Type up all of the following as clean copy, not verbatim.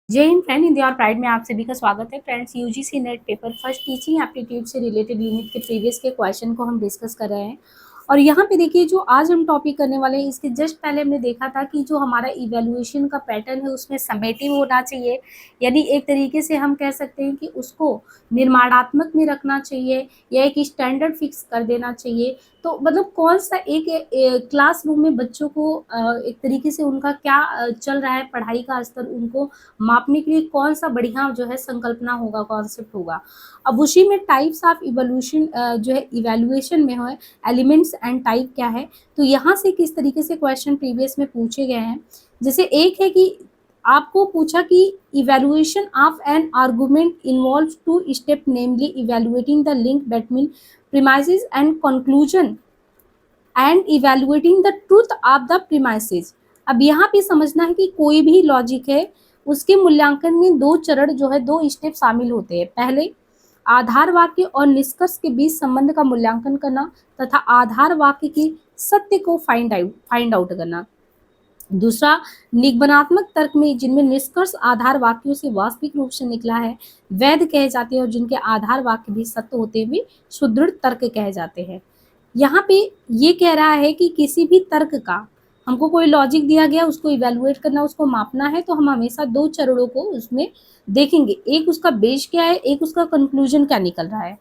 जय हिंद फ्रेंड, हिंदी और प्राइड में आप सभी का स्वागत है। Friends, UGC net paper first teaching aptitude से रिलेटेड यूनिट के प्रीवियस के क्वेश्चन को हम डिस्कस कर रहे हैं। और यहाँ पे देखिए, जो आज हम टॉपिक करने वाले हैं, इसके जस्ट पहले हमने देखा था कि जो हमारा इवैल्यूएशन का पैटर्न है उसमें समेटिव होना चाहिए, यानी एक तरीके से हम कह सकते हैं कि उसको निर्माणात्मक में रखना चाहिए या एक स्टैंडर्ड फिक्स कर देना चाहिए। तो मतलब कौन सा एक क्लासरूम में बच्चों को एक तरीके से उनका क्या चल रहा है पढ़ाई का स्तर, उनको मापने के लिए कौन सा बढ़िया जो है संकल्पना होगा, कॉन्सेप्ट होगा। अब उसी में टाइप्स ऑफ इवोल्यूशन जो है इवैल्यूएशन में है, एलिमेंट्स एंड टाइप क्या है। तो यहाँ से किस तरीके से क्वेश्चन प्रीवियस में पूछे गए हैं। जैसे एक है कि आपको पूछा कि evaluation of an argument involve two step, namely evaluating the link between premises and conclusion and evaluating the truth of the premises. अब यहाँ पे समझना है कि कोई भी लॉजिक है उसके मूल्यांकन में दो चरण जो है, दो स्टेप शामिल होते हैं। पहले आधार वाक्य और निष्कर्ष के बीच संबंध का मूल्यांकन करना तथा आधार वाक्य के सत्य को फाइंड आउट करना। दूसरा, निगमनात्मक तर्क में जिनमें निष्कर्ष आधार वाक्यों से वास्तविक रूप से निकला है वैध कहे जाते हैं, और जिनके आधार वाक्य भी सत्य होते हुए सुदृढ़ तर्क कहे जाते हैं। यहाँ पे ये कह रहा है कि किसी भी तर्क का हमको कोई लॉजिक दिया गया, उसको इवैल्यूएट करना, उसको मापना है, तो हम हमेशा दो चरणों को उसमें देखेंगे। एक उसका बेस क्या है, एक उसका कंक्लूजन क्या निकल रहा है,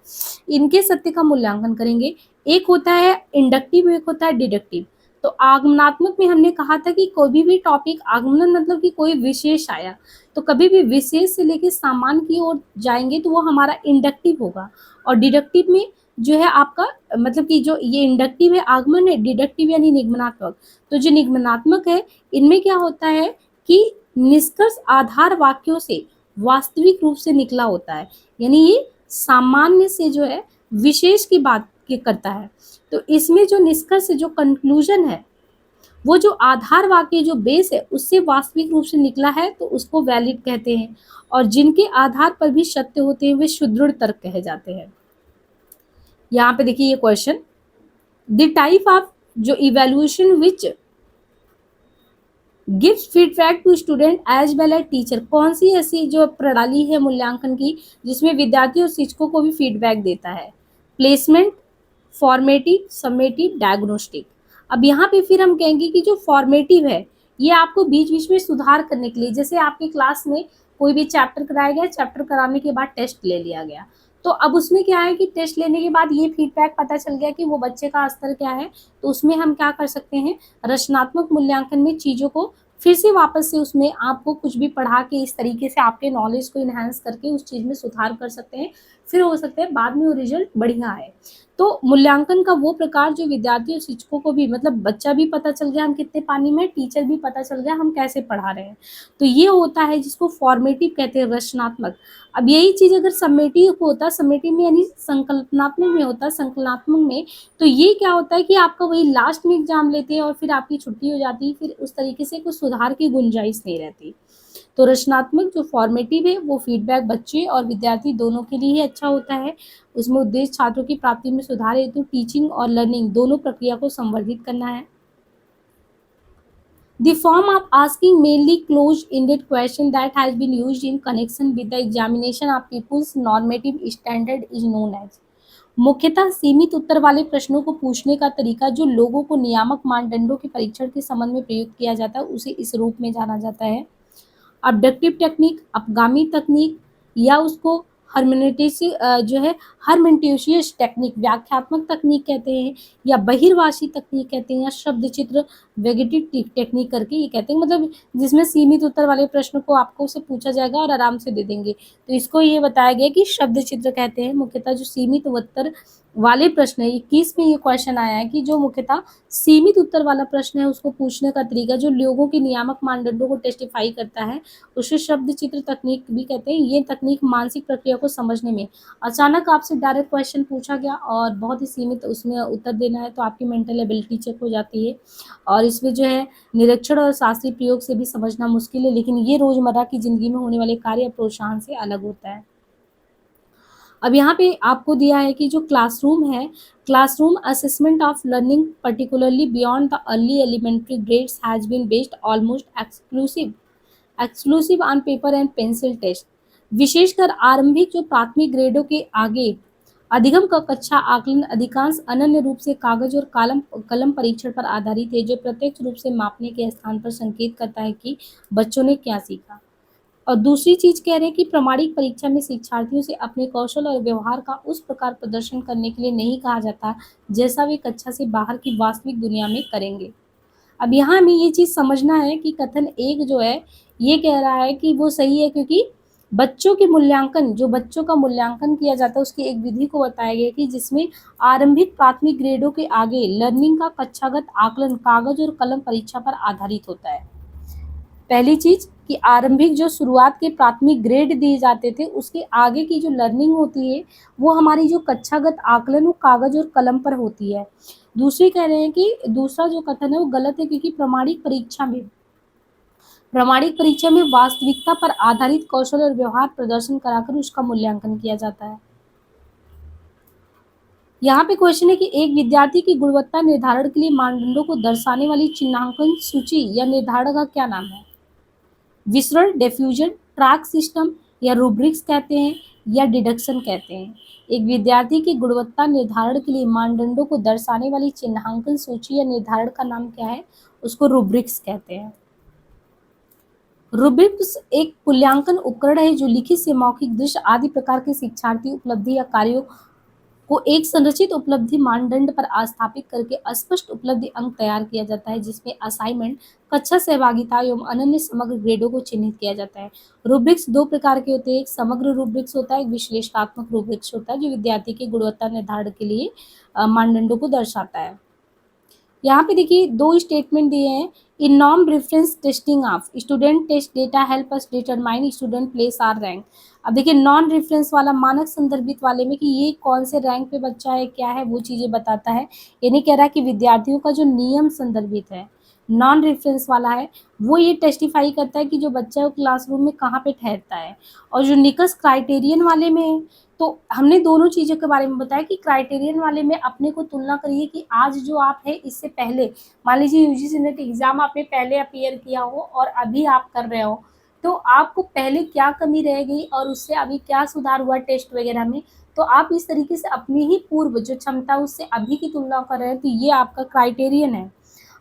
इनके सत्य का मूल्यांकन करेंगे। एक होता है इंडक्टिव, एक होता है डिडक्टिव। तो आगमनात्मक में हमने कहा था कि कोई भी टॉपिक, आगमन मतलब कि कोई विशेष आया, तो कभी भी विशेष से लेके सामान्य की ओर जाएंगे तो वो हमारा इंडक्टिव होगा। और डिडक्टिव में जो है आपका मतलब कि जो ये इंडक्टिव है आगमन है, डिडक्टिव यानी निगमनात्मक। तो जो निगमनात्मक है इनमें क्या होता है कि निष्कर्ष आधार वाक्यों से वास्तविक रूप से निकला होता है, यानी ये सामान्य से जो है विशेष की बात की करता है। तो इसमें जो निष्कर्ष, जो कंक्लूजन है, वो जो आधार वाक्य जो बेस है उससे वास्तविक रूप से निकला है तो उसको वैलिड कहते हैं, और जिनके आधार पर भी सत्य होते हैं वे सुदृढ़ तर्क कहे जाते हैं। यहाँ पे देखिए ये क्वेश्चन, द टाइप ऑफ जो evaluation which gives feedback to student as well as teacher, कौन सी ऐसी जो प्रणाली है मूल्यांकन की जिसमें विद्यार्थी और शिक्षकों को भी फीडबैक देता है। Placement, formative, summative, diagnostic. अब यहाँ पे फिर हम कहेंगे कि जो फॉर्मेटिव है ये आपको बीच बीच में सुधार करने के लिए, जैसे आपकी क्लास में कोई भी चैप्टर कराया गया, चैप्टर कराने के बाद टेस्ट ले लिया गया, तो अब उसमें क्या है कि टेस्ट लेने के बाद ये फीडबैक पता चल गया कि वो बच्चे का स्तर क्या है, तो उसमें हम क्या कर सकते हैं, रचनात्मक मूल्यांकन में चीज़ों को फिर से वापस से उसमें आपको कुछ भी पढ़ा के इस तरीके से आपके नॉलेज को इन्हांस करके उस चीज़ में सुधार कर सकते हैं। फिर हो सकता है बाद में वो रिजल्ट बढ़िया आए। तो मूल्यांकन का वो प्रकार जो विद्यार्थी और शिक्षकों को भी, मतलब बच्चा भी पता चल गया हम कितने पानी में, टीचर भी पता चल गया हम कैसे पढ़ा रहे हैं, तो ये होता है जिसको फॉर्मेटिव कहते हैं, रचनात्मक। अब यही चीज़ अगर समेटिव होता, समेटिव में यानी संकल्पनात्मक में होता, संकलनात्मक में, तो ये क्या होता है कि आपका वही लास्ट में एग्जाम लेते हैं और फिर आपकी छुट्टी हो जाती है, फिर उस तरीके से कुछ सुधार की गुंजाइश नहीं रहती। तो रचनात्मक जो फॉर्मेटिव है वो फीडबैक बच्चे और विद्यार्थी दोनों के लिए ही अच्छा होता है। उसमें उद्देश्य छात्रों की प्राप्ति में सुधार हेतु टीचिंग और लर्निंग दोनों प्रक्रिया को संवर्धित करना है। The form of asking mainly closed-ended question that has been used in connection with the examination of people's normative standard is known as, मुख्यतः सीमित उत्तर वाले प्रश्नों को पूछने का तरीका जो लोगों को नियामक मानदंडों के परीक्षण के संबंध में प्रयुक्त किया जाता है उसे इस रूप में जाना जाता है। अबडक्टिव टेक्निक, अपगामी तकनीक, या उसको जो है हरमेंटिशियस टेक्निक, व्याख्यात्मक तकनीक कहते हैं, या बहिर्वासी तकनीक कहते हैं, या शब्द चित्र वेगेटिव टेक्निक करके ये कहते हैं, मतलब जिसमें सीमित उत्तर वाले प्रश्न को आपको से पूछा जाएगा और आराम से दे देंगे, तो इसको ये बताया गया कि शब्द चित्र कहते हैं। मुख्यतः जो सीमित उत्तर वाले प्रश्न है, 21 में ये क्वेश्चन आया है कि जो मुख्यतः सीमित उत्तर वाला प्रश्न है उसको पूछने का तरीका जो लोगों के नियामक मानदंडों को टेस्टिफाई करता है उसे शब्द चित्र तकनीक भी कहते हैं। ये तकनीक मानसिक प्रक्रिया को समझने में, अचानक आपसे डायरेक्ट क्वेश्चन पूछा गया और बहुत ही सीमित उसमें उत्तर देना है तो आपकी मेंटल एबिलिटी चेक हो जाती है, और इसमें जो है निरीक्षण और शास्त्रीय प्रयोग से भी समझना मुश्किल है, लेकिन ये रोजमर्रा की जिंदगी में होने वाले कार्य प्रोत्साहन से अलग होता है। अब यहाँ पे आपको दिया है कि जो क्लासरूम है, classroom assessment of learning particularly beyond the early elementary grades has been based almost exclusive exclusive on paper and pencil test. विशेषकर आरंभिक जो प्राथमिक ग्रेडों के आगे अधिगम का कक्षा आकलन अधिकांश अनन्य रूप से कागज और कलम परीक्षण पर आधारित है, जो प्रत्यक्ष रूप से मापने के स्थान पर संकेत करता है कि बच्चों ने क्या सीखा। और दूसरी चीज कह रहे हैं कि प्रमाणिक परीक्षा में शिक्षार्थियों से अपने कौशल और व्यवहार का उस प्रकार प्रदर्शन करने के लिए नहीं कहा जाता जैसा वे कक्षा से बाहर की वास्तविक दुनिया में करेंगे। अब यहाँ हमें ये चीज समझना है कि कथन एक जो है ये कह रहा है कि वो सही है, क्योंकि बच्चों के मूल्यांकन, जो बच्चों का मूल्यांकन किया जाता है उसकी एक विधि को बताया गया कि जिसमें आरंभिक प्राथमिक ग्रेडों के आगे लर्निंग का कक्षागत आकलन कागज और कलम परीक्षा पर आधारित होता है। पहली चीज कि आरंभिक जो शुरुआत के प्राथमिक ग्रेड दिए जाते थे उसके आगे की जो लर्निंग होती है वो हमारी जो कक्षागत आकलन वो कागज और कलम पर होती है। दूसरी कह रहे हैं कि दूसरा जो कथन है वो गलत है, क्योंकि प्रमाणिक परीक्षा में वास्तविकता पर आधारित कौशल और व्यवहार प्रदर्शन कराकर उसका मूल्यांकन किया जाता है। यहाँ पे क्वेश्चन है कि एक विद्यार्थी की गुणवत्ता निर्धारण के लिए मानदंडों को दर्शाने वाली चिन्हांकन सूची या निर्धारक का क्या नाम है? विसरण, डिफ्यूजन, ट्रैक सिस्टम या रूब्रिक्स कहते हैं या डिडक्शन कहते हैं। एक विद्यार्थी की गुणवत्ता निर्धारण के लिए मानदंडों को दर्शाने वाली चिन्हांकन सूची या निर्धारण का नाम क्या है? उसको रूब्रिक्स कहते हैं। रूब्रिक्स एक मूल्यांकन उपकरण है जो लिखित से मौखिक, दृश्य आदि प्रकार के शिक्षार्थी उपलब्धि या कार्यों को एक संरचित उपलब्धि मानदंड पर स्थापित करके अस्पष्ट उपलब्धि अंक तैयार किया जाता है, जिसमें असाइनमेंट, कक्षा सहभागिता एवं अनन्य समग्र ग्रेडों को चिन्हित किया जाता है। रूब्रिक्स दो प्रकार के होते हैं, एक समग्र रूब्रिक्स होता है, एक विश्लेषणात्मक रूब्रिक्स होता है, जो विद्यार्थी की गुणवत्ता निर्धारण के लिए मानदंडों को दर्शाता है। यहाँ पे देखिए दो स्टेटमेंट दिए हैं। In non reference testing of student test data help us determine student place or rank. अब देखिए नॉन रेफरेंस वाला मानक संदर्भित वाले में कि ये कौन से रैंक पे बच्चा है क्या है वो चीजें बताता है। ये नहीं कह रहा कि विद्यार्थियों का जो नियम संदर्भित है नॉन रेफरेंस वाला है वो ये टेस्टिफाई करता है कि जो बच्चा है वो क्लासरूम में कहाँ पे ठहरता है। और जो निकस क्राइटेरियन वाले में है तो हमने दोनों चीज़ों के बारे में बताया कि क्राइटेरियन वाले में अपने को तुलना करिए कि आज जो आप है इससे पहले मान लीजिए यूजीसी नेट एग्जाम आपने पहले अपीयर किया हो और अभी आप कर रहे हो तो आपको पहले क्या कमी रह गई और उससे अभी क्या सुधार हुआ टेस्ट वगैरह में। तो आप इस तरीके से अपनी ही पूर्व जो क्षमता उससे अभी की तुलना कर रहे हैं तो ये आपका क्राइटेरियन है।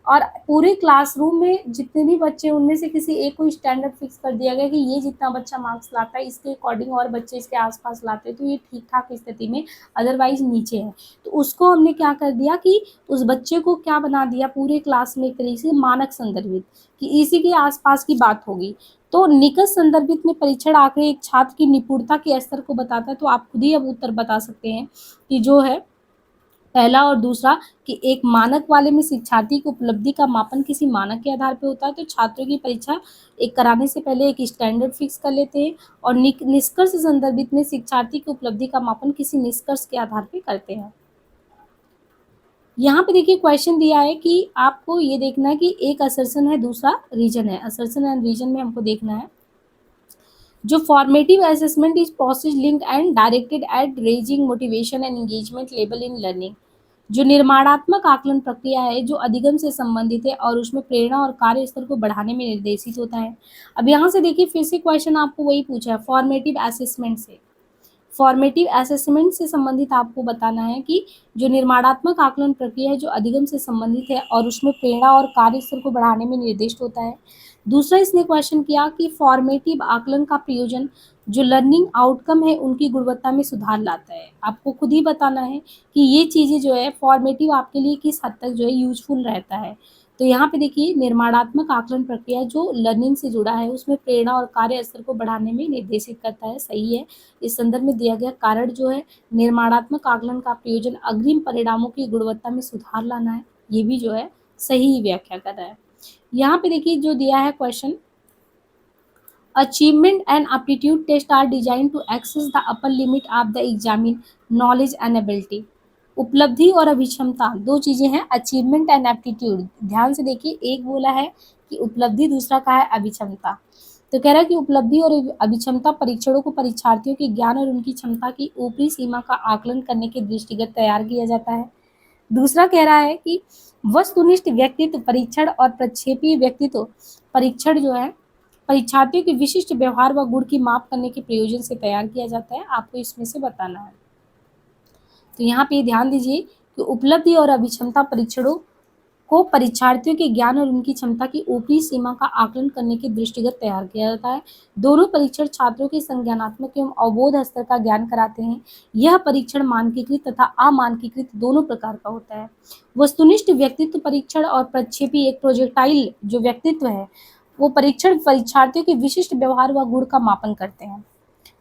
और पूरे क्लासरूम में जितने भी बच्चे उनमें से किसी एक को स्टैंडर्ड फिक्स कर दिया गया कि ये जितना बच्चा मार्क्स लाता है इसके अकॉर्डिंग और बच्चे इसके आसपास लाते हैं तो ये ठीक ठाक स्थिति में अदरवाइज नीचे है। तो उसको हमने क्या कर दिया कि उस बच्चे को क्या बना दिया पूरे क्लास में एक तरीके से मानक संदर्भित कि इसी के आसपास की बात होगी। तो निकट संदर्भित में परीक्षण आंकड़े एक छात्र की निपुणता के स्तर को बताता है। तो आप खुद ही अब उत्तर बता सकते हैं कि जो है पहला और दूसरा कि एक मानक वाले में शिक्षार्थी की उपलब्धि का मापन किसी मानक के आधार पर होता है, तो छात्रों की परीक्षा एक कराने से पहले एक स्टैंडर्ड फिक्स कर लेते हैं। और निष्कर्ष संदर्भित में शिक्षार्थी की उपलब्धि का मापन किसी निष्कर्ष के आधार पर करते हैं। यहाँ पे देखिए क्वेश्चन दिया है कि आपको ये देखना है कि एक असर्शन है दूसरा रीजन है। असर्शन एंड रीजन में हमको देखना है जो formative assessment is process linked and directed eight raising motivation and engagement level in learning. जो निर्माणात्मक आकलन प्रक्रिया है जो अधिगम से संबंधित है और उसमें प्रेरणा और कार्य स्तर को बढ़ाने में निर्देशित होता है। अब यहाँ से देखिए फिर से क्वेश्चन आपको वही पूछा है फॉर्मेटिव असेसमेंट से। फॉर्मेटिव असेसमेंट से संबंधित आपको बताना है कि जो निर्माणात्मक आकलन प्रक्रिया है जो अधिगम से संबंधित है और उसमें प्रेरणा और कार्य स्तर को बढ़ाने में निर्दिष्ट होता है। दूसरा इसने क्वेश्चन किया कि फॉर्मेटिव आकलन का प्रयोजन जो लर्निंग आउटकम है उनकी गुणवत्ता में सुधार लाता है। आपको खुद ही बताना है कि ये चीज़ें जो है फॉर्मेटिव आपके लिए किस हद तक जो है यूजफुल रहता है। तो यहाँ पे देखिए निर्माणात्मक आकलन प्रक्रिया जो लर्निंग से जुड़ा है उसमें प्रेरणा और कार्य स्तर को बढ़ाने में निर्देशित करता है, सही है। इस संदर्भ में दिया गया कारण जो है निर्माणात्मक आकलन का प्रयोजन अग्रिम परिणामों की गुणवत्ता में सुधार लाना है, ये भी जो है सही व्याख्या कर रहा है। यहाँ पे देखिए जो दिया है question achievement and aptitude test are design to access the upper limit of the examine knowledge and ability. उपलब्धि और अभिक्षमता दो चीजें हैं, अचीवमेंट एंड एप्टीट्यूड। ध्यान से देखिए एक बोला है कि उपलब्धि, दूसरा का है अभिक्षमता। तो कह रहा है कि उपलब्धि और अभिक्षमता परीक्षणों को परीक्षार्थियों के ज्ञान और उनकी क्षमता की ऊपरी सीमा का आकलन करने के दृष्टिगत तैयार किया जाता है। दूसरा कह रहा है कि वस्तुनिष्ठ व्यक्तित्व परीक्षण और प्रक्षेपीय व्यक्तित्व परीक्षण जो है परीक्षार्थियों के विशिष्ट व्यवहार व गुण की माप करने के प्रयोजन से तैयार किया जाता है? आपको इसमें से बताना है। तो यहाँ पे ध्यान दीजिए कि उपलब्धि और अभिक्षमता परीक्षणों को परीक्षार्थियों के ज्ञान और उनकी क्षमता की ऊपरी सीमा का आकलन करने के दृष्टिगत तैयार किया जाता है। दोनों परीक्षण छात्रों के संज्ञानात्मक एवं अवबोध स्तर का ज्ञान कराते हैं। यह परीक्षण मानकीकृत तथा अमानकीकृत दोनों प्रकार का होता है। वस्तुनिष्ठ व्यक्तित्व परीक्षण और प्रक्षेपी एक प्रोजेक्टाइल जो व्यक्तित्व है, वो परीक्षण परीक्षार्थियों के विशिष्ट व्यवहार व गुण का मापन करते हैं,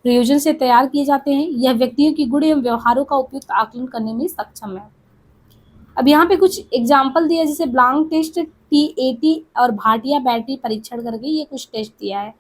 प्रयोजन से तैयार किए जाते हैं। यह व्यक्तियों की गुण एवं व्यवहारों का उपयुक्त आकलन करने में सक्षम है। अब यहाँ पे कुछ एग्जाम्पल दिया, जैसे ब्लांक टेस्ट, टीएटी और भाटिया बैटरी परीक्षण करके ये कुछ टेस्ट दिया है।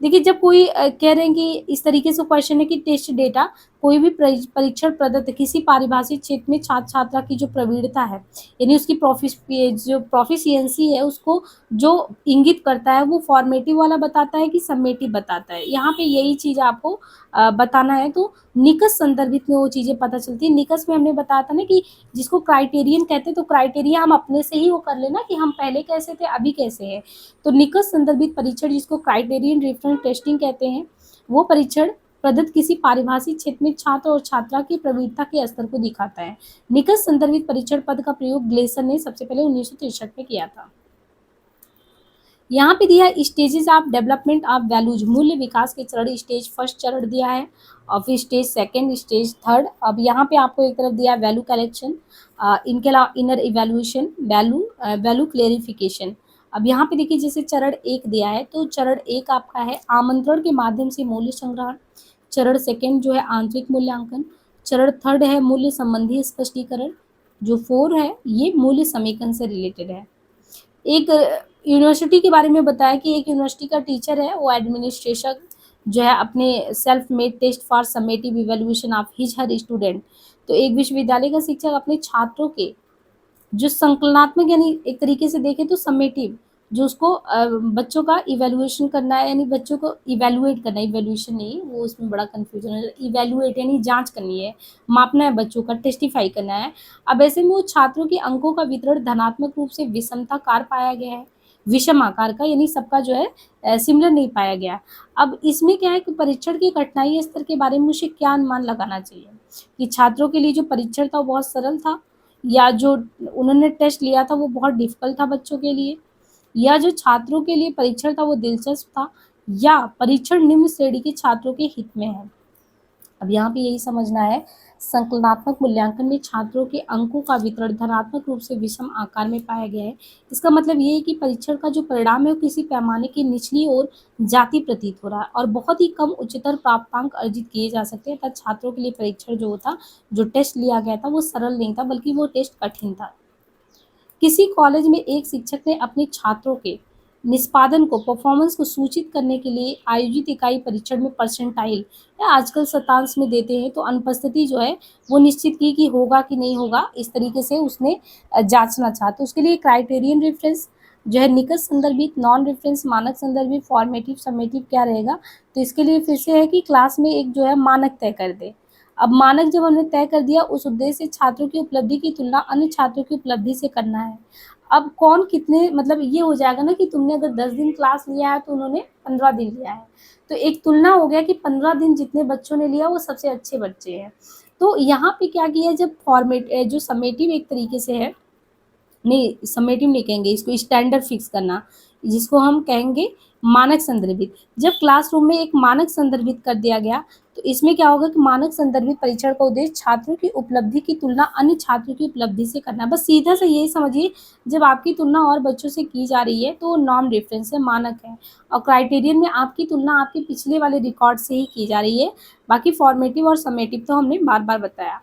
देखिए, जब कोई कह रहे हैं कि इस तरीके से क्वेश्चन है कि टेस्ट डेटा कोई भी परीक्षण प्रदत्त किसी पारिभाषिक क्षेत्र में छात्र छात्रा की जो प्रवीणता है, यानी उसकी जो प्रोफिशिएंसी है, उसको जो इंगित करता है वो फॉर्मेटिव वाला बताता है कि समेटिव बताता है। यहाँ पे यही चीज आपको बताना है। तो निकष संदर्भित में वो चीजें पता चलती है। निकष में हमने बताया था ना कि जिसको क्राइटेरियन कहते हैं, तो क्राइटेरिया हम अपने से ही वो कर लेना कि हम पहले कैसे थे, अभी कैसे है। तो निकष संदर्भित परीक्षण, जिसको क्राइटेरियन रेफरेंस टेस्टिंग कहते हैं, वो परीक्षण प्रदत्त किसी पारिभाषिक क्षेत्र में छात्र और छात्रा की प्रवीणता के स्तर को दिखाता है। निकष संदर्भित परीक्षण पद का प्रयोग ग्लेसन ने सबसे पहले 1963 में किया था। यहाँ पे दिया है stages of development of values, मूल्य विकास के चरण। स्टेज फर्स्ट चरण दिया है, और फिर स्टेज सेकंड, स्टेज थर्ड। अब यहाँ पे आपको एक तरफ दिया है वैल्यू कलेक्शन, इनके अलावा इनर इवैल्यूएशन, वैल्यू क्लेरिफिकेशन। अब यहाँ पे देखिए, जैसे चरण एक दिया है, तो चरण एक आपका है आमंत्रण के माध्यम से मूल्य संग्रहण। चरण सेकंड जो है आंतरिक मूल्यांकन। चरण थर्ड है मूल्य संबंधी स्पष्टीकरण। जो 4 है ये मूल्य समीकरण से रिलेटेड है। एक यूनिवर्सिटी के बारे में बताया कि एक यूनिवर्सिटी का टीचर है, वो एडमिनिस्ट्रेशन जो है अपने self made test for summative evaluation of his her student. तो एक विश्वविद्यालय का शिक्षक अपने छात्रों के जो संकलनात्मक, यानी एक तरीके से देखें तो समेटिव, जो उसको बच्चों का इवैल्यूएशन करना है, यानी बच्चों को इवैल्यूएट करना है, इवैल्यूएशन नहीं, वो उसमें बड़ा कंफ्यूजन है। इवैल्यूएट यानी जांच करनी है, मापना है बच्चों का, टेस्टिफाई करना है। अब ऐसे में वो छात्रों के अंकों का वितरण धनात्मक रूप से विषमताकार पाया गया है, विषम आकार का, यानी सबका जो है सिमिलर नहीं पाया गया। अब इसमें क्या है कि परीक्षण की कठिनाई स्तर के बारे में मुझे क्या अनुमान लगाना चाहिए कि छात्रों के लिए जो परीक्षण था वो बहुत सरल था, या जो उन्होंने टेस्ट लिया था वो बहुत डिफिकल्ट था बच्चों के लिए, या जो छात्रों के लिए परीक्षण था वो दिलचस्प था, या परीक्षण निम्न श्रेणी के छात्रों के हित में है। अब यहाँ पे यही समझना है, संकलनात्मक मूल्यांकन में छात्रों के अंकों का वितरण धनात्मक रूप से विषम आकार में पाया गया है। इसका मतलब ये है कि परीक्षण का जो परिणाम है वो किसी पैमाने की निचली ओर जाति प्रतीत हो रहा है, और बहुत ही कम उच्चतर प्राप्तांक अर्जित किए जा सकते हैं। तथा छात्रों के लिए परीक्षण जो था, जो टेस्ट लिया गया था, वो सरल नहीं था, बल्कि वो टेस्ट कठिन था। किसी कॉलेज में एक शिक्षक ने अपने छात्रों के निष्पादन को, परफॉर्मेंस को सूचित करने के लिए आयोजित इकाई परीक्षण में परसेंटाइल, या आजकल शतांश में देते हैं, तो अनुपस्थिति जो है वो निश्चित की कि होगा कि नहीं होगा, इस तरीके से उसने जांचना चाहा। तो उसके लिए क्राइटेरियन रेफरेंस जो है, निकष संदर्भित, नॉन रेफरेंस, मानक संदर्भित, फॉर्मेटिव, समेटिव क्या रहेगा। तो इसके लिए फिर से है कि क्लास में एक जो है मानक तय कर दे। अब मानक जब हमने तय कर दिया, उस उद्देश्य से छात्रों की उपलब्धि की तुलना अन्य छात्रों की उपलब्धि से करना है। अब कौन कितने, मतलब ये हो जाएगा ना कि तुमने अगर 10 दिन क्लास लिया है तो उन्होंने 15 दिन लिया है, तो एक तुलना हो गया कि 15 दिन जितने बच्चों ने लिया वो सबसे अच्छे बच्चे हैं। तो यहाँ पे क्या किया, जब फॉर्मेट जो समेटिव एक तरीके से है, नहीं समेटिव नहीं कहेंगे इसको, स्टैंडर्ड फिक्स करना, जिसको हम कहेंगे मानक संदर्भित। जब क्लासरूम में एक मानक संदर्भित कर दिया गया, तो इसमें क्या होगा कि मानक संदर्भित परीक्षण का उद्देश्य छात्रों की उपलब्धि की तुलना अन्य छात्रों की उपलब्धि से करना। बस सीधा से यही समझिए, जब आपकी तुलना और बच्चों से की जा रही है तो नॉर्म रेफरेंस है, मानक है, और क्राइटेरियन में आपकी तुलना आपके पिछले वाले रिकॉर्ड से ही की जा रही है। बाकी फॉर्मेटिव और समेटिव तो हमने बार बार बताया।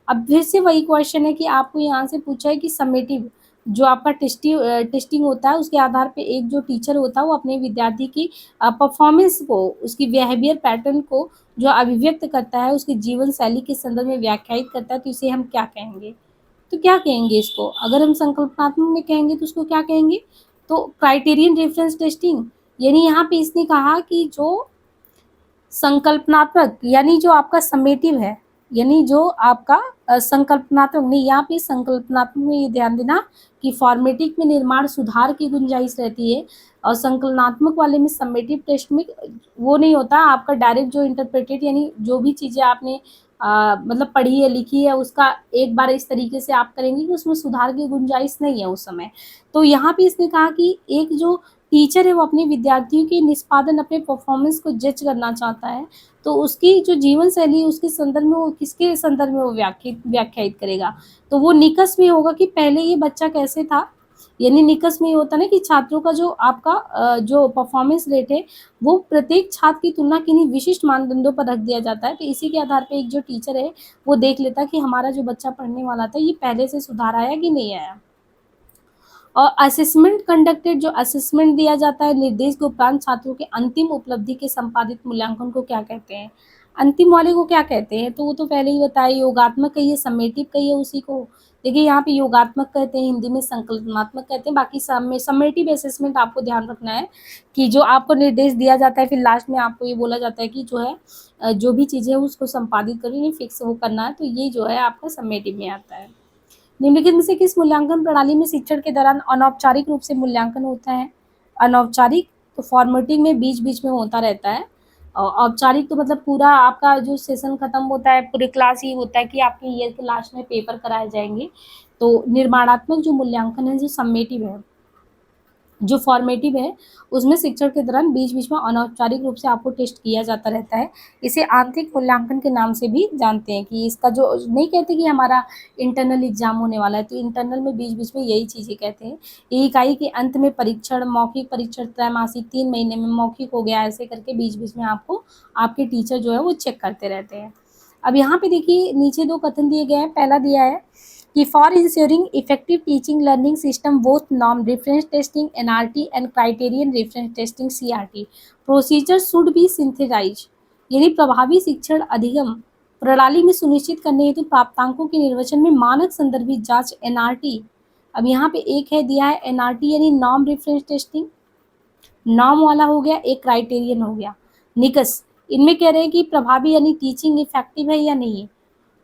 अब फिर से वही क्वेश्चन है कि आपको यहाँ से पूछा है कि समेटिव जो आपका टेस्टिंग होता है, उसके आधार पे एक जो टीचर होता है वो अपने विद्यार्थी की परफॉर्मेंस को, उसकी बिहेवियर पैटर्न को जो अभिव्यक्त करता है, उसकी जीवन शैली के संदर्भ में व्याख्यायित करता है, तो इसे हम क्या कहेंगे। तो क्या कहेंगे इसको, अगर हम संकल्पनात्मक में कहेंगे तो उसको क्या कहेंगे, तो क्राइटेरियन रेफरेंस टेस्टिंग। यानी यहाँ पे इसने कहा कि जो संकल्पनात्मक, यानी जो आपका समेटिव है, यानी जो आपका संकल्पनात्मक नहीं, यहाँ पे संकल्पनात्मक में ये ध्यान देना कि फॉर्मेटिव में निर्माण सुधार की गुंजाइश रहती है, और संकलनात्मक वाले में समेटिव टेस्ट में वो नहीं होता आपका डायरेक्ट जो इंटरप्रेटेड, यानी जो भी चीज़ें आपने मतलब पढ़ी है लिखी है उसका एक बार इस तरीके से आप करेंगे कि उसमें सुधार की गुंजाइश नहीं है उस समय। तो यहाँ पे इसने कहा कि एक जो टीचर है वो अपने विद्यार्थियों के निष्पादन, अपने परफॉर्मेंस को जज करना चाहता है, तो उसकी जो जीवन शैली है उसके संदर्भ में वो किसके संदर्भ में वो व्याख्यायित करेगा, तो वो निकष में होगा कि पहले ये बच्चा कैसे था, यानी निकष में ये होता है ना कि छात्रों का जो आपका जो परफॉर्मेंस रेट है वो प्रत्येक छात्र की तुलना किन्हीं विशिष्ट मानदंडों पर रख दिया जाता है, तो इसी के आधार पर एक जो टीचर है वो देख लेता है कि हमारा जो बच्चा पढ़ने वाला था ये पहले से सुधार आया कि नहीं आया। और असेसमेंट कंडक्टेड, जो असेसमेंट दिया जाता है निर्देश के उपरांत छात्रों के अंतिम उपलब्धि के संपादित मूल्यांकन को क्या कहते हैं, अंतिम वाले को क्या कहते हैं, तो वो तो पहले ही बताया, योगात्मक कहिए समेटिव कहिए उसी को। देखिए यहाँ पे योगात्मक कहते हैं, हिंदी में संकल्पनात्मक कहते हैं, बाकी समेटिव असेसमेंट आपको ध्यान रखना है कि जो आपको निर्देश दिया जाता है फिर लास्ट में आपको ये बोला जाता है कि जो है जो भी चीज़ें है उसको संपादित करिए, फिक्स वो करना है, तो ये जो है आपका समेटिव में आता है। निम्नलिखित में से किस मूल्यांकन प्रणाली में शिक्षण के दौरान अनौपचारिक रूप से मूल्यांकन होता है, अनौपचारिक तो फॉर्मेटिंग में बीच बीच में होता रहता है, और औपचारिक तो मतलब पूरा आपका जो सेशन खत्म होता है पूरे क्लास ही होता है कि आपके ईयर के लास्ट में पेपर कराए जाएंगे। तो निर्माणात्मक जो मूल्यांकन है जो सम्मेटिव है, जो फॉर्मेटिव है उसमें शिक्षण के दौरान बीच बीच में अनौपचारिक रूप से आपको टेस्ट किया जाता रहता है। इसे आंतरिक मूल्यांकन के नाम से भी जानते हैं कि इसका जो नहीं कहते कि हमारा इंटरनल एग्जाम होने वाला है, तो इंटरनल में बीच बीच में यही चीज़ें कहते हैं। इकाई के अंत में परीक्षण, मौखिक परीक्षण त्रैमासिक 3 महीने में मौखिक हो गया, ऐसे करके बीच बीच में आपको आपके टीचर जो है वो चेक करते रहते हैं। अब यहाँ पे देखिए नीचे 2 कथन दिए गए हैं। पहला दिया है कि for ensuring effective teaching learning system both norm reference testing NRT and criterion reference testing CRT procedure should be synthesize, यानी प्रभावी शिक्षण अधिगम प्रणाली में सुनिश्चित करने हेतु प्राप्तांकों के निर्वचन में मानक संदर्भित जांच एनआरटी। अब यहाँ पे एक है दिया है एनआरटी यानी नॉर्म रेफरेंस टेस्टिंग, नॉर्म वाला हो गया, एक क्राइटेरियन हो गया निकस। इनमें कह रहे हैं कि प्रभावी यानी टीचिंग इफेक्टिव है या नहीं है,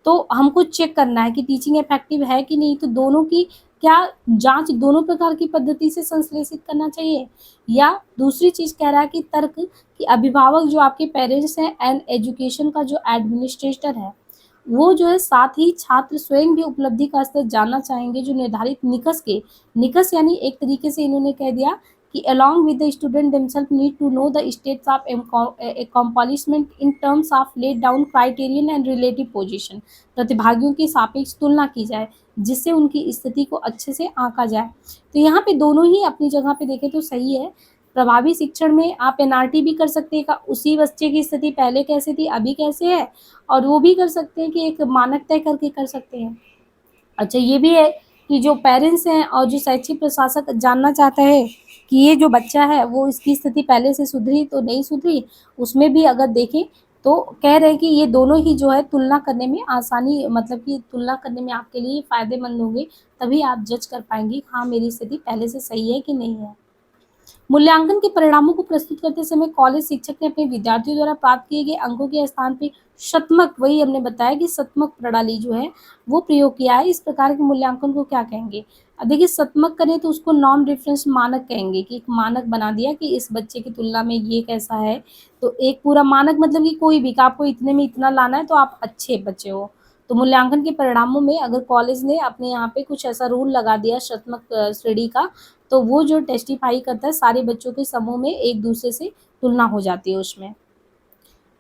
तो हमको चेक करना है कि टीचिंग इफेक्टिव है कि नहीं, तो दोनों की क्या जांच दोनों प्रकार की पद्धति से संश्लेषित करना चाहिए। या दूसरी चीज़ कह रहा है कि तर्क कि अभिभावक जो आपके पेरेंट्स हैं एंड एजुकेशन का जो एडमिनिस्ट्रेटर है वो जो है साथ ही छात्र स्वयं भी उपलब्धि का स्तर जानना चाहेंगे जो निर्धारित निकष के, निकष यानी एक तरीके से इन्होंने कह दिया कि along with the student themselves need to know the states of accomplishment in terms of laid down criterion and relative position, प्रतिभागियों की सापेक्ष तुलना की जाए जिससे उनकी स्थिति को अच्छे से आंका जाए। तो यहाँ पे दोनों ही अपनी जगह पे देखें तो सही है। प्रभावी शिक्षण में आप एनआरटी भी कर सकते हैं, उसी बच्चे की स्थिति पहले कैसे थी अभी कैसे है, और वो भी कर सकते हैं कि एक मानक तय करके कर सकते हैं। अच्छा ये भी है कि जो पेरेंट्स हैं और जो शैक्षिक प्रशासक जानना चाहता है कि ये जो बच्चा है वो इसकी स्थिति पहले से सुधरी तो नहीं सुधरी, उसमें भी अगर देखें तो कह रहे हैं कि ये दोनों ही जो है तुलना करने में आसानी, मतलब कि तुलना करने में आपके लिए फ़ायदेमंद होंगे, तभी आप जज कर पाएंगे हाँ मेरी स्थिति पहले से सही है कि नहीं है। मूल्यांकन के परिणामों को प्रस्तुत करते समय कॉलेज शिक्षक ने अपने विद्यार्थियों द्वारा प्राप्त किए गए अंकों के स्थान पे शतमक, वही हमने बताया कि शतमक प्रणाली जो है वो प्रयोग किया है। इस प्रकार के मूल्यांकन को क्या कहेंगे। अब देखिए शतमक करें तो उसको नॉर्म रेफरेंस मानक कहेंगे कि एक मानक बना दिया कि इस बच्चे की तुलना में ये कैसा है, तो एक पूरा मानक मतलब कि कोई भी आपको इतने में इतना लाना है तो आप अच्छे बच्चे हो। तो मूल्यांकन के परिणामों में अगर कॉलेज ने अपने यहाँ पे कुछ ऐसा रूल लगा दिया शतमक श्रेणी का, तो वो जो टेस्टिफाई करता है सारे बच्चों के समूह में एक दूसरे से तुलना हो जाती है उसमें।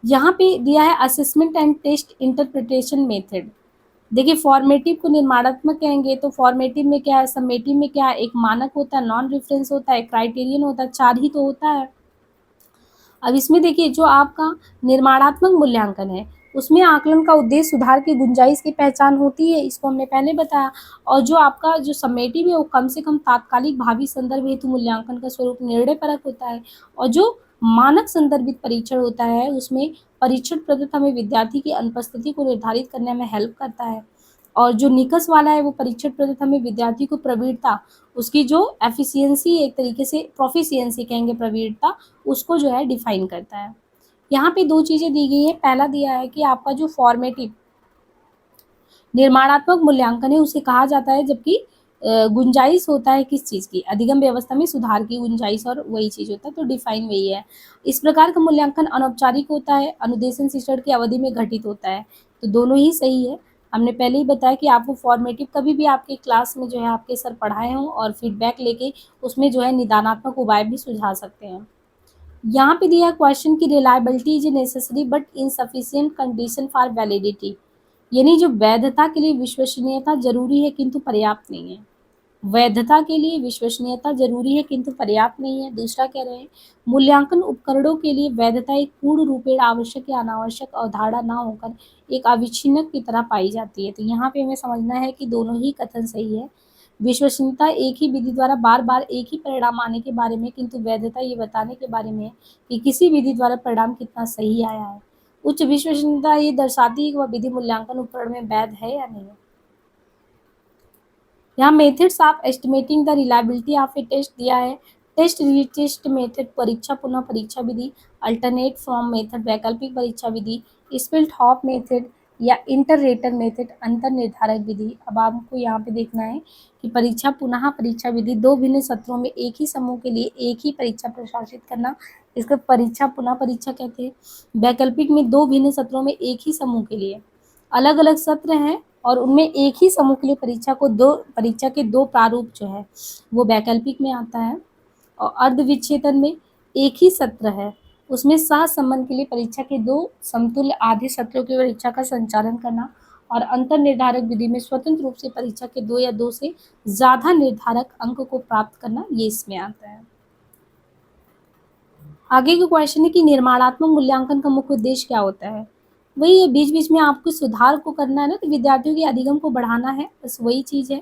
यहाँ पे दिया है assessment and test interpretation method. देखिए फॉर्मेटिव को निर्माणात्मक कहेंगे, तो फॉर्मेटिव में क्या है, समेटिव में क्या है, एक मानक होता है, नॉन रेफरेंस होता है, क्राइटेरियन होता है, 4 ही तो होता है। अब इसमें देखिए जो आपका निर्माणात्मक मूल्यांकन है उसमें आकलन का उद्देश्य सुधार की गुंजाइश की पहचान होती है, इसको हमने पहले बताया। और जो आपका जो समेटिव है वो कम से कम तात्कालिक भावी संदर्भ हेतु मूल्यांकन का स्वरूप निर्णय परक होता है, और जो मानक संदर्भित परीक्षण होता है उसमें परीक्षण प्रदत्त हमें विद्यार्थी की अनुपस्थिति को निर्धारित करने में हेल्प करता है, और जो निकष वाला है वो परीक्षण प्रदत्त हमें विद्यार्थी को प्रवीणता, उसकी जो एफिशिएंसी, एक तरीके से प्रोफिशिएंसी कहेंगे प्रवीणता, उसको जो है डिफाइन करता है। यहाँ पे 2 चीज़ें दी गई है। पहला दिया है कि आपका जो फॉर्मेटिव निर्माणात्मक मूल्यांकन है उसे कहा जाता है, जबकि गुंजाइश होता है किस चीज़ की, अधिगम व्यवस्था में सुधार की गुंजाइश, और वही चीज़ होता है, तो डिफाइन वही है। इस प्रकार का मूल्यांकन अनौपचारिक होता है, अनुदेशन शिक्षण की अवधि में घटित होता है, तो दोनों ही सही है। हमने पहले ही बताया कि आपको फॉर्मेटिव कभी भी आपके क्लास में जो है आपके सर पढ़ाए हों और फीडबैक लेके उसमें जो है निदानात्मक उपाय भी सुझा सकते हैं। यहाँ पे दिया क्वेश्चन की reliability is necessary but insufficient condition for validity, यानी जो वैधता के लिए विश्वसनीयता जरूरी है किंतु पर्याप्त नहीं है। वैधता के लिए विश्वसनीयता जरूरी है किंतु पर्याप्त नहीं है। दूसरा कह रहे हैं मूल्यांकन उपकरणों के लिए वैधता एक पूर्ण रूपेण आवश्यक या अनावश्यक अवधारणा न होकर एक अविच्छिन्न की तरह पाई जाती है। तो यहाँ पे हमें समझना है कि दोनों ही कथन सही है। विश्वसनीयता एक ही विधि द्वारा बार बार एक ही परिणाम आने के बारे में, किंतु वैधता ये बताने के बारे में है कि किसी विधि द्वारा परिणाम कितना सही आया है। उच्च विश्वसनीयता ये दर्शाती है कि वह विधि मूल्यांकन उपकरण में वैध है या नहीं है। यहाँ methods of estimating the reliability of a test दिया है। टेस्ट रीटेस्ट मेथड, परीक्षा पुनः परीक्षा विधि, अल्टरनेट फ्रॉम मेथड वैकल्पिक परीक्षा विधि, स्पिल्ट हॉप मेथड या इंटररेटर मेथड अंतर निर्धारक विधि। अब आपको यहाँ पे देखना है कि परीक्षा पुनः परीक्षा विधि दो भिन्न सत्रों में एक ही समूह के लिए एक ही परीक्षा प्रशासित करना, इसको परीक्षा पुनः परीक्षा कहते हैं। वैकल्पिक में दो भिन्न सत्रों में एक ही समूह के लिए अलग अलग सत्र हैं और उनमें एक ही समूह के लिए परीक्षा के दो प्रारूप जो है वो वैकल्पिक में आता है। और अर्ध विच्छेदन में एक ही सत्र है, उसमें सह संबंध के लिए परीक्षा के दो समतुल्य आधे सत्रों की परीक्षा का संचालन करना, और अंतर निर्धारक विधि में स्वतंत्र रूप से परीक्षा के दो या दो से ज्यादा निर्धारक अंक को प्राप्त करना, ये इसमें आता है। आगे का क्वेश्चन है कि निर्माणात्मक मूल्यांकन का मुख्य उद्देश्य क्या होता है। वही है, बीच बीच में आपको सुधार को करना है ना, तो विद्यार्थियों के अधिगम को बढ़ाना है, बस वही चीज़ है।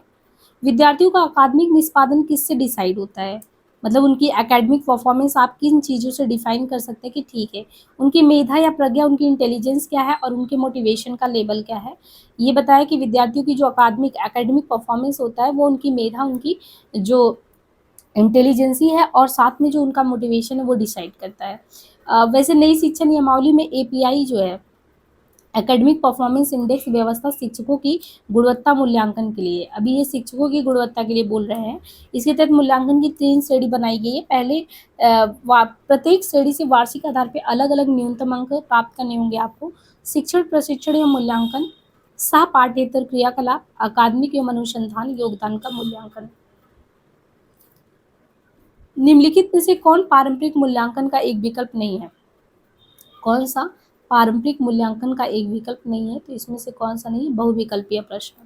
विद्यार्थियों का अकादमिक निष्पादन किससे डिसाइड होता है, मतलब उनकी एकेडमिक परफॉर्मेंस आप किन चीज़ों से डिफाइन कर सकते हैं कि ठीक है उनकी मेधा या प्रज्ञा, उनकी इंटेलिजेंस क्या है और उनके मोटिवेशन का लेवल क्या है। ये बताया कि विद्यार्थियों की जो एकेडमिक परफॉर्मेंस होता है वो उनकी मेधा, उनकी जो इंटेलिजेंसी है और साथ में जो उनका मोटिवेशन है वो डिसाइड करता है। वैसे नई शिक्षा नियमावली में एपीआई जो है, एकेडमिक परफॉर्मेंस इंडेक्स व्यवस्था शिक्षकों की गुणवत्ता मूल्यांकन के लिए, अभी ये शिक्षकों की गुणवत्ता के लिए बोल रहे हैं। इसके तहत मूल्यांकन की 3 श्रेणी बनाई गई है। पहले प्रत्येक श्रेणी से वार्षिक आधार पर अलग अलग न्यूनतम अंक प्राप्त करने होंगे आपको। शिक्षण प्रशिक्षण या मूल्यांकन, सह पाठ्येतर क्रियाकलाप, अकादमिक एवं अनुसंधान योगदान का मूल्यांकन। निम्नलिखित में से कौन पारंपरिक मूल्यांकन का एक विकल्प नहीं है। कौन सा पारंपरिक मूल्यांकन का एक विकल्प नहीं है, तो इसमें से कौन सा नहीं, बहुविकल्पीय प्रश्न।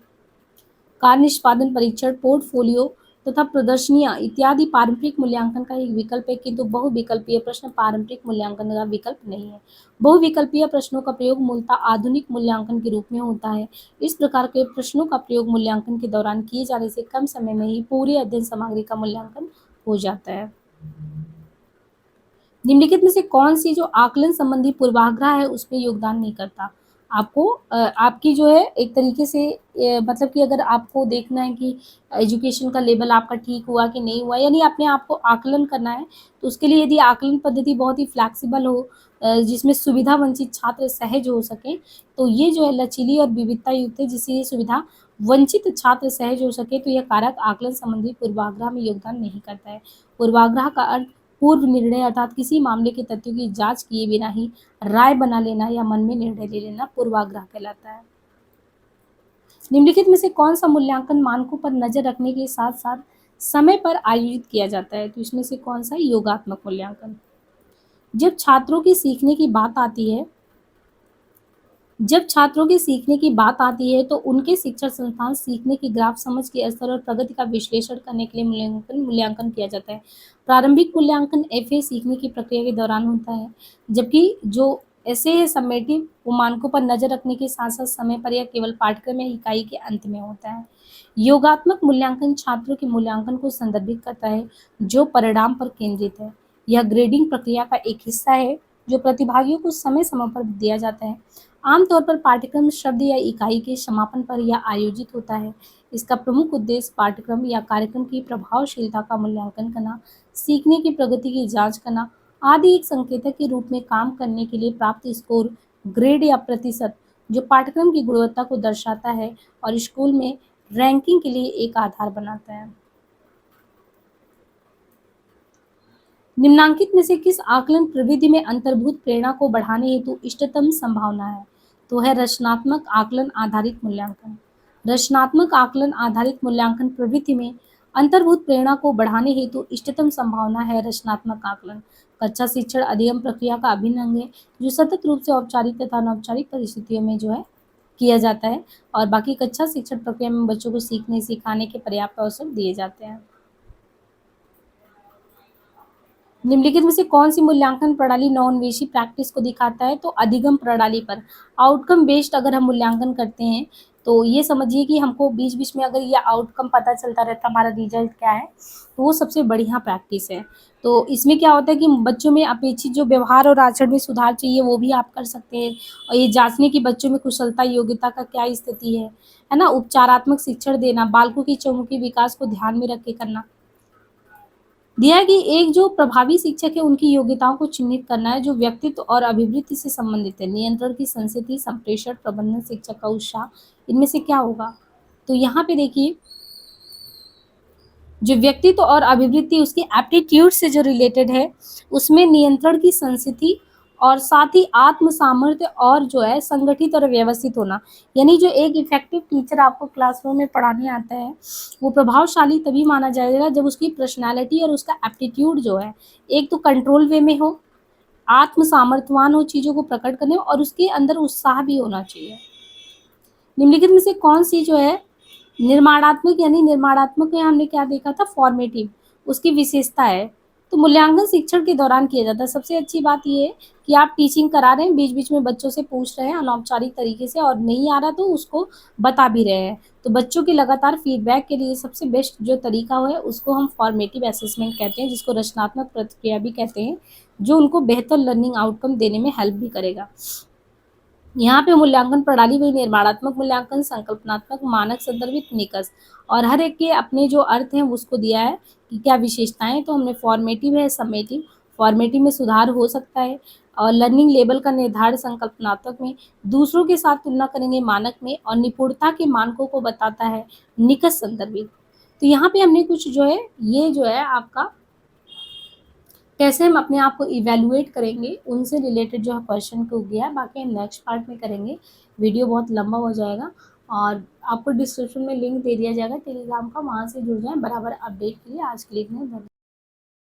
कार्य निष्पादन परीक्षण, पोर्टफोलियो तथा प्रदर्शनियां इत्यादि पारंपरिक मूल्यांकन का एक विकल्प है, किंतु बहुविकल्पीय प्रश्न पारंपरिक मूल्यांकन का विकल्प नहीं है। बहुविकल्पीय प्रश्नों का प्रयोग मूलतः आधुनिक मूल्यांकन के रूप में होता है। इस प्रकार के प्रश्नों का प्रयोग मूल्यांकन के दौरान किए जाने से कम समय में ही पूरी अध्ययन सामग्री का मूल्यांकन हो जाता है। निम्नलिखित में से कौन सी जो आकलन संबंधी पूर्वाग्रह है उसमें योगदान नहीं करता। आपको आपकी जो है एक तरीके से मतलब कि अगर आपको देखना है कि एजुकेशन का लेवल आपका ठीक हुआ कि नहीं हुआ, यानी अपने आप को आकलन करना है, तो उसके लिए यदि आकलन पद्धति बहुत ही फ्लैक्सिबल हो, जिसमें सुविधा वंचित छात्र सहज हो सके, तो ये जो है लचीली और विविधता युक्त है, जिससे ये सुविधा वंचित छात्र सहज हो सके, तो यह कारक आकलन संबंधी पूर्वाग्रह में योगदान नहीं करता है। पूर्वाग्रह का अर्थ पूर्व निर्णय अर्थात किसी मामले के तथ्यों की जांच किए बिना ही राय बना लेना या मन में निर्णय ले लेना पूर्वाग्रह कहलाता है। निम्नलिखित में से कौन सा मूल्यांकन मानकों पर नजर रखने के साथ साथ समय पर आयोजित किया जाता है, तो इसमें से कौन सा योगात्मक मूल्यांकन। जब छात्रों की सीखने की बात आती है जब छात्रों के सीखने की बात आती है तो उनके शिक्षण संस्थान सीखने की ग्राफ समझ के स्तर और प्रगति का विश्लेषण करने के लिए मूल्यांकन किया जाता है। प्रारंभिक मूल्यांकन एफए सीखने की प्रक्रिया के दौरान होता है, जबकि जो ऐसे है समेटिव वो मानकों पर नजर रखने के साथ साथ समय पर या केवल पाठ्यक्रम या इकाई के अंत में होता है। योगात्मक मूल्यांकन छात्रों के मूल्यांकन को संदर्भित करता है जो परिणाम पर केंद्रित है। यह ग्रेडिंग प्रक्रिया का एक हिस्सा है जो प्रतिभागियों को समय समय पर दिया जाता है। आमतौर पर पाठ्यक्रम शब्द या इकाई के समापन पर यह आयोजित होता है। इसका प्रमुख उद्देश्य पाठ्यक्रम या कार्यक्रम की प्रभावशीलता का मूल्यांकन करना, सीखने की प्रगति की जांच करना आदि एक संकेतक के रूप में काम करने के लिए प्राप्त स्कोर, ग्रेड या प्रतिशत जो पाठ्यक्रम की गुणवत्ता को दर्शाता है और स्कूल में रैंकिंग के लिए एक आधार बनाता है। निम्नांकित में से किस आकलन प्रविधि में अंतर्भूत प्रेरणा को बढ़ाने हेतु इष्टतम संभावना है? तो है रचनात्मक आकलन आधारित मूल्यांकन। रचनात्मक आकलन आधारित मूल्यांकन प्रवृत्ति में अंतर्भूत प्रेरणा को बढ़ाने हेतु इष्टतम संभावना है रचनात्मक आकलन। कक्षा शिक्षण अधिगम प्रक्रिया का अभिन्न अंग है, जो सतत रूप से औपचारिक तथा अनौपचारिक परिस्थितियों में जो है किया जाता है, और बाकी कक्षा शिक्षण प्रक्रिया में बच्चों को सीखने सिखाने के पर्याप्त अवसर दिए जाते हैं। निम्नलिखित में से कौन सी मूल्यांकन प्रणाली नॉन-वेशी प्रैक्टिस को दिखाता है? तो अधिगम प्रणाली पर आउटकम बेस्ड अगर हम मूल्यांकन करते हैं, तो ये समझिए कि हमको बीच-बीच में अगर ये आउटकम पता चलता रहता है हमारा रिजल्ट क्या है, तो वो सबसे बढ़िया प्रैक्टिस है। तो इसमें क्या होता है कि बच्चों में अपेक्षित जो व्यवहार और आचरण में सुधार चाहिए वो भी आप कर सकते हैं, और ये जाँचने की बच्चों में कुशलता योग्यता का क्या स्थिति है ना? उपचारात्मक शिक्षण देना, बालकों के चहुमुखी विकास को ध्यान में रख के करना। दिया है कि एक जो प्रभावी शिक्षक है उनकी योग्यताओं को चिन्हित करना है जो व्यक्तित्व और अभिवृत्ति से संबंधित है। नियंत्रण की संस्कृति, संप्रेषण, प्रबंधन, शिक्षक का उत्साह, इनमें से क्या होगा? तो यहाँ पे देखिए, जो व्यक्तित्व और अभिवृत्ति उसके एप्टीट्यूड से जो रिलेटेड है, उसमें नियंत्रण की संस्कृति और साथ ही आत्म सामर्थ्य और जो है संगठित और व्यवस्थित होना। यानी जो एक इफेक्टिव टीचर आपको क्लासरूम में पढ़ाने आता है, वो प्रभावशाली तभी माना जाएगा जब उसकी पर्सनैलिटी और उसका एप्टीट्यूड जो है, एक तो कंट्रोल वे में हो, आत्म सामर्थ्यवान हो चीज़ों को प्रकट करने में, और उसके अंदर उत्साह भी होना चाहिए। निम्नलिखित में से कौन सी जो है निर्माणात्मक, यानी निर्माणात्मक में हमने क्या देखा था, फॉर्मेटिव, उसकी विशेषता है। तो मूल्यांकन शिक्षण के दौरान किया जाता है। सबसे अच्छी बात ये है कि आप टीचिंग करा रहे हैं, बीच बीच में बच्चों से पूछ रहे हैं अनौपचारिक तरीके से, और नहीं आ रहा तो उसको बता भी रहे हैं। तो बच्चों के लगातार फीडबैक के लिए सबसे बेस्ट जो तरीका है उसको हम फॉर्मेटिव असेसमेंट कहते हैं, जिसको रचनात्मक प्रतिक्रिया भी कहते हैं, जो उनको बेहतर लर्निंग आउटकम देने में हेल्प भी करेगा। यहाँ पे मूल्यांकन प्रणाली में निर्माणात्मक मूल्यांकन, संकल्पनात्मक, मानक, संदर्भित, निकष, और हर एक के अपने जो अर्थ हैं उसको दिया है कि क्या विशेषताएं। तो हमने फॉर्मेटिव है, समेटिव। फॉर्मेटिव में सुधार हो सकता है, और लर्निंग लेवल का निर्धारण संकल्पनात्मक में, दूसरों के साथ तुलना करेंगे मानक में, और निपुणता के मानकों को बताता है निकष, संदर्भित। तो यहाँ पे हमने कुछ जो है ये जो है आपका कैसे हम अपने आप को इवैल्यूएट करेंगे उनसे रिलेटेड जो है क्वेश्चन को गया। बाकी हम नेक्स्ट पार्ट में करेंगे, वीडियो बहुत लंबा हो जाएगा, और आपको डिस्क्रिप्शन में लिंक दे दिया जाएगा टेलीग्राम का, वहाँ से जुड़ जाएं बराबर अपडेट के लिए। आज के लिए इतना, धन्यवाद।